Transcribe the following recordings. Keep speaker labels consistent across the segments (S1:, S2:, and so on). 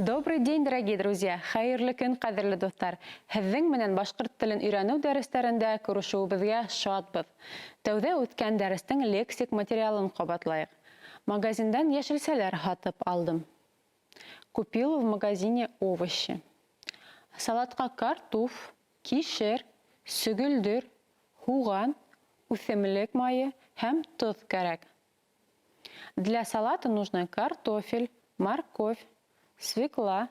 S1: Добрый день, дорогие друзья! Хайырлы көн, кадерле достар! Һеҙҙең менән башҡорт телен өйрәнеү дәрестәрендә күрешеүебеҙгә шатбыҙ. Тәүҙә үткән дәрестең лексик материалын ҡабатлайыҡ. Магазиндан йәшелсәләр һатып алдым. Купил в магазине овощи. Салатка картуф, кишер, сөгөлдөр, һуған, үҫемлек майы һәм тоҙ кәрәк. Для салата нужны картофель, морковь, свекла,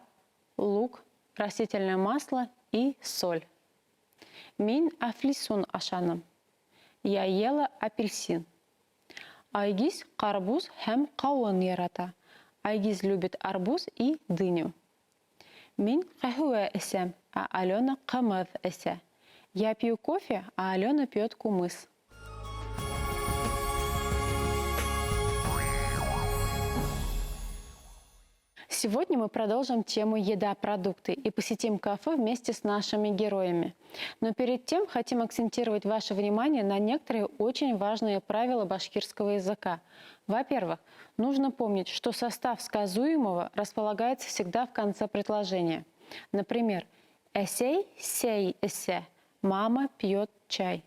S1: лук, растительное масло и соль. Мин афлисун ашаным. Я ела апельсин. Айгиз ҡарбуз һәм ҡауын ярата. Айгиз любит арбуз и дыню. Мин ҡәһүә эсәм, а Алена ҡымыҙ эсә. Я пью кофе, а Алена пьет кумыс. Сегодня мы продолжим тему «Еда-продукты» и посетим кафе вместе с нашими героями. Но перед тем хотим акцентировать ваше внимание на некоторые очень важные правила башкирского языка. Во-первых, нужно помнить, что состав сказуемого располагается всегда в конце предложения. Например, «Әсәй сәй эсә», «Мама пьет чай»,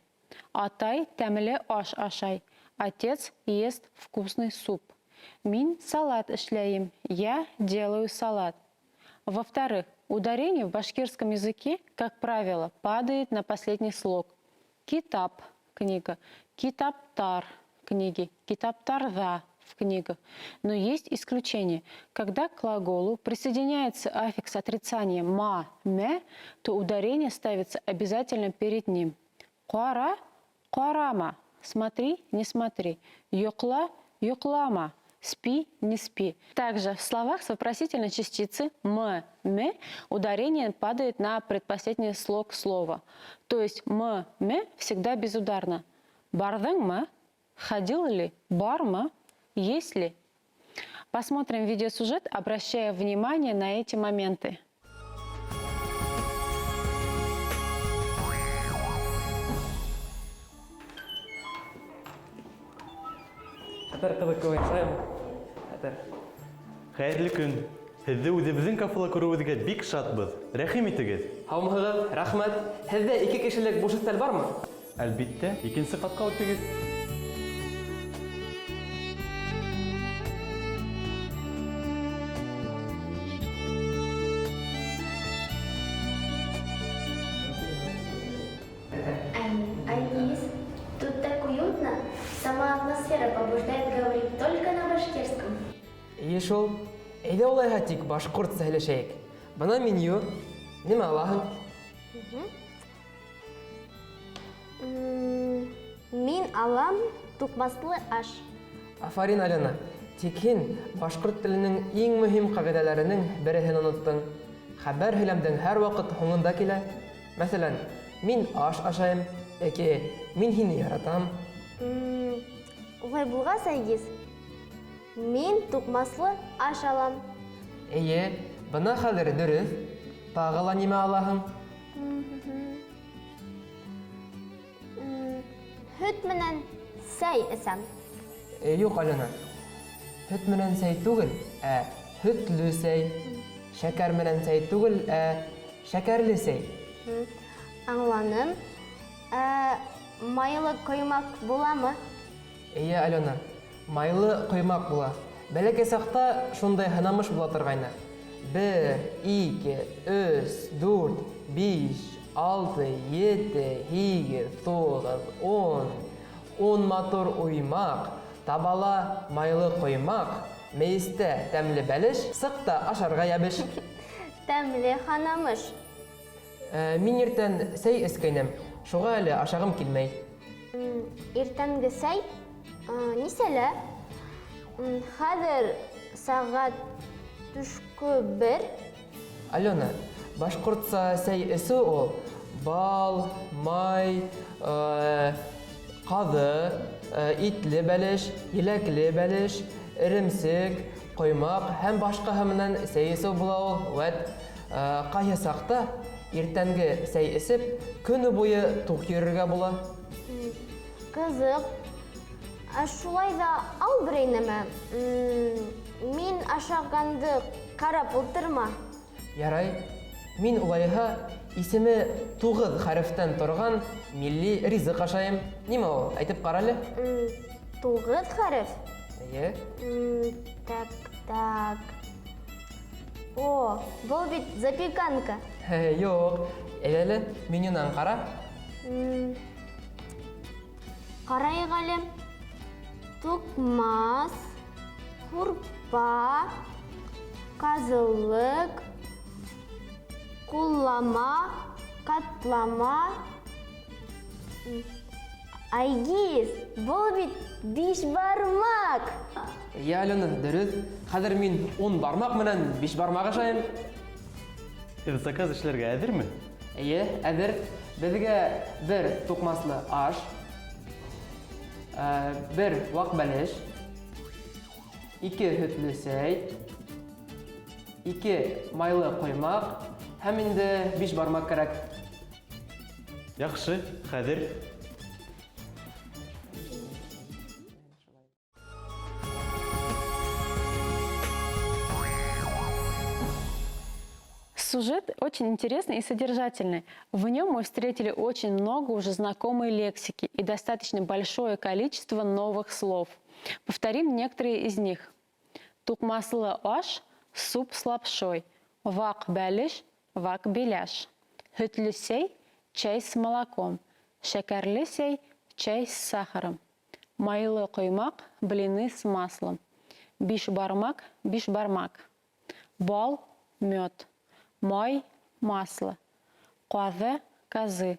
S1: «Атай тәмле аш ашай», «Отец ест вкусный суп». Мин салат эшләйем, я делаю салат. Во-вторых, ударение в башкирском языке, как правило, падает на последний слог. Китап – книга, китаптар – книги, китаптарда – в книгах. Но есть исключение. Когда к глаголу присоединяется аффикс отрицания «ма», «мэ», то ударение ставится обязательно перед ним. Қара – қарама, смотри – не смотри, йоқла – йоқлама. Спи, не спи. Также в словах с вопросительной частицы «м», «м» ударение падает на предпоследний слог слова. То есть «м», «м» всегда безударно. Бардың ма? Ходил ли? Бар ма? Есть ли? Посмотрим видеосюжет, обращая внимание на эти моменты.
S2: Хәйерле көн. Һеҙҙе үҙебеҙҙең кафела күреүегеҙгә бик шатбыҙ. Рәхим итегеҙ.
S3: Һаумыһығыҙ, рәхмәт. Һеҙҙә 2 кешелек буш өҫтәл бармы?
S2: Әлбиттә, икенсе ҡатҡа үтегеҙ.
S4: Айгиз, тут так уютно. Сама атмосфера побуждает говорить только на башкирском.
S3: Эйе шул. Әйҙә улайһа тик башҡортса һөйләшәйек. Бына меню. Нимә алаһың?
S4: Мин алам туҡмаслы аш.
S3: Афарин, Алена. Тик һин башҡорт теленең иң мөһим ҡағиҙәләренең береһен оноттоң. Хәбәр һөйләмдең һәр ваҡыт һуңында килә. Мәҫәлән, мин аш ашайым, яки мин һине яратам.
S4: Улай булғас, Айгиз, мин туҡмаслы аш алам.
S3: Эйе, бына хәҙер дөрөҫ. Тағы ла нимә алаһың?
S4: Һөт менән сәй эсәм.
S3: Юҡ, Алена. Һөт менән сәй түгел, ә һөтлө сәй. Шәкәр менән сәй түгел, ә шәкәрле сәй.
S4: Аңланым. Майлы ҡоймаҡ буламы?
S3: Эйе, Алена. Майлы ҡоймаҡ була. Бәләкәй саҡта шундай һынамыш була торғайны. 1, 2, 3, 4, 5, 6, 7, 8, 9, 10. 10 матур уймаҡ, табала майлы ҡоймаҡ, мейестә тәмле бәлеш, сыҡта ашарға йәбеш.
S4: Тәмле һанамыш.
S3: Мин иртән сәй эскәйнем, шуға әле ашағым килмәй.
S4: Иртәнге сәй? Нисәлә? Хәҙер сәғәт төшкө 1.
S3: Алена, башҡортса сәй эсеү ул бал, май, ҡаҙы, итле бәлеш, еләкле бәлеш, эремсек, ҡоймаҡ һәм башҡаһы менән сәй эсеү була ул. Ҡайһы саҡта иртәнге сәй эсеп, көнө буйы туҡ йөрөргә була.
S4: Ҡыҙыҡ. Шулай ҙа ал берәй нәмә. Мин ашағанды Қарап отырма.
S3: Ярай, мин улайһа исеме 9 хәрефтән торган милли ризык ашайым. Нимә ул? Әйтеп кара әле.
S4: 9 хәреф.
S3: Әйе.
S4: Так. О, бұл бит запеканка.
S3: Юк. Әле менюнан кара.
S4: Қарайық әлем. Тукмас, хурпа, қазылық, куллама, катлама. Айгиз, бұл бит бишбармак.
S3: Әйе, Алена, дөрес. Хәзер мин 10 бармак менән 5 бармак ашайым.
S2: Һез заказ эшләргә әзерме?
S3: Әйе, әзер. Безгә бер тукмаслы аш, бер вак бәлеш, 2 һөтле сәй, 2 майлы коймак, һәм инде 5 бармак кирәк.
S2: Яхшы, хәзер.
S1: Сюжет очень интересный и содержательный. В нем мы встретили очень много уже знакомой лексики и достаточно большое количество новых слов. Повторим некоторые из них. Тукмаслы аш – суп с лапшой. Вак бәлеш – вак беляш. Һөтле сәй – чай с молоком. Шәкәрле сәй – чай с сахаром. Майлы коймак – блины с маслом. Бишбармак – бишбармак. Бал – мед. Май – масло. Куазе – козы.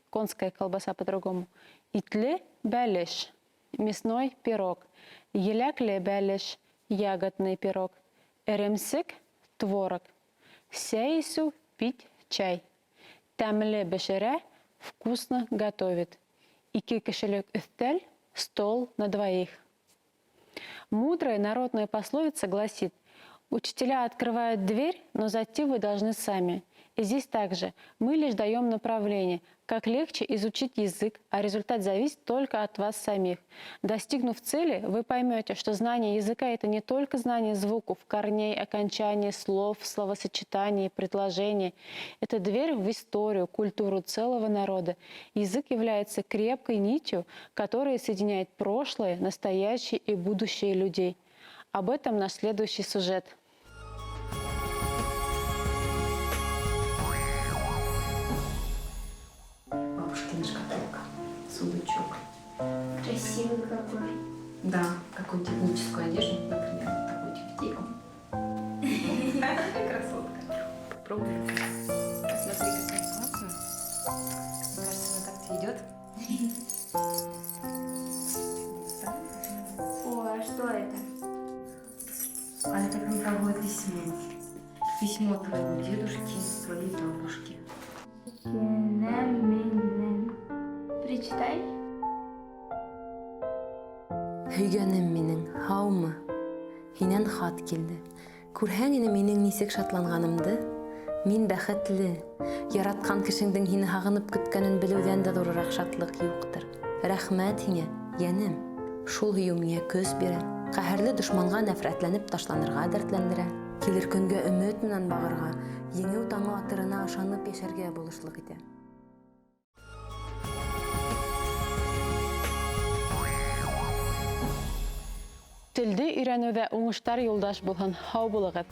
S1: Конская колбаса по-другому. Итле – бәлеш. Мясной пирог. Елякле бәлеш. Ягодный пирог. Эремсек – творог. Сәйсу – пить чай. Тәмле бешерә – вкусно готовит. 2 кешелек өстәл – стол на двоих. Мудрая народная пословица гласит: учителя открывают дверь, но зайти вы должны сами. И здесь также мы лишь даем направление, как легче изучить язык, а результат зависит только от вас самих. Достигнув цели, вы поймете, что знание языка – это не только знание звуков, корней, окончаний, слов, словосочетаний, предложений. Это дверь в историю, культуру целого народа. Язык является крепкой нитью, которая соединяет прошлое, настоящее и будущее людей. Об этом наш следующий сюжет.
S5: Бабушкина шкатулка, сундучок.
S4: Красивый какой.
S5: Да, какую техническую одежду, например, вот такую тефтейку. Красотка. Попробуй. Посмотри, какая классная. Мне кажется, она так тебе идет.
S4: О, а что это?
S5: А это круговое письмо. Письмо твоему дедушке, твоей бабушке.
S4: Прочитай.
S6: Һөйгәнем минең, һаумы? Һинән хат килде. Күрһәң ине минең нисек шатланганымды? Мин бәхетле. Яраткан кешеңдең һине һагынып көткәнен белүдән дә ҙурыраҡ шатлыҡ юҡтыр. Рәхмәт һиңә, йәнем. Шул һөйөү миңә көс бирә. Ҡәһәрле дошманға нәфрәтләнеп ташланырға дәртләндерә. Килер көнгә өмөт менән бағырға, еңеү таңы атырына ышанып йәшәргә булышлыҡ итә.
S1: Телде өйрәнеүҙә уңыштар юлдаш булһын, һау булығыҙ.